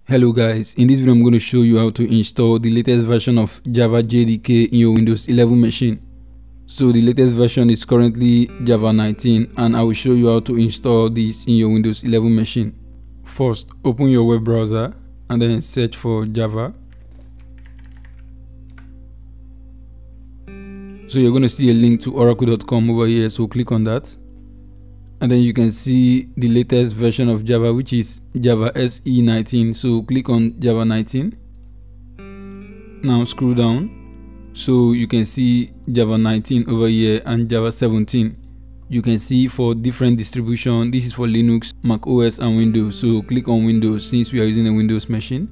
Hello guys, in this video I'm going to show you how to install the latest version of Java JDK in your Windows 11 machine. So the latest version is currently Java 19 and I will show you how to install this in your Windows 11 machine. First, open your web browser and then search for Java. So you're going to see a link to oracle.com over here, so click on that. And then you can see the latest version of Java, which is Java SE 19. So click on Java 19. Now scroll down. So you can see Java 19 over here and Java 17. You can see for different distribution. This is for Linux, Mac OS and Windows. So click on Windows since we are using a Windows machine.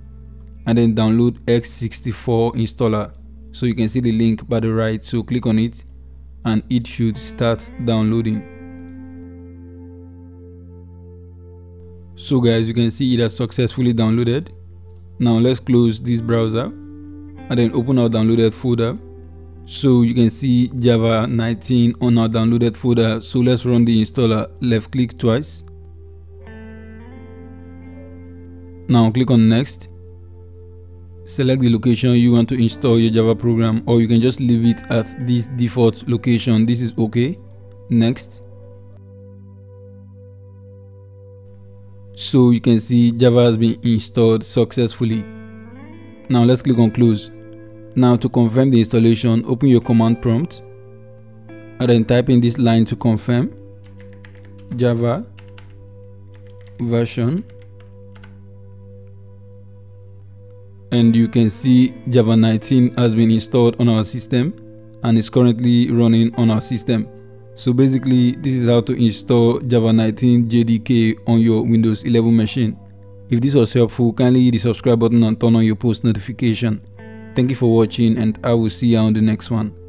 And then download x64 installer. So you can see the link by the right. So click on it and it should start downloading. So guys, you can see it has successfully downloaded. Now let's close this browser and then open our downloaded folder. So you can see Java 19 on our downloaded folder. So let's run the installer. Left click twice. Now click on next. Select the location you want to install your Java program, or you can just leave it at this default location. This is okay. Next. So you can see Java has been installed successfully. Now let's click on close. Now to confirm the installation, open your command prompt and then type in this line to confirm Java version, and you can see Java 19 has been installed on our system and is currently running on our system. So basically, this is how to install Java 19 JDK on your Windows 11 machine. If this was helpful, kindly hit the subscribe button and turn on your post notification. Thank you for watching and I will see you on the next one.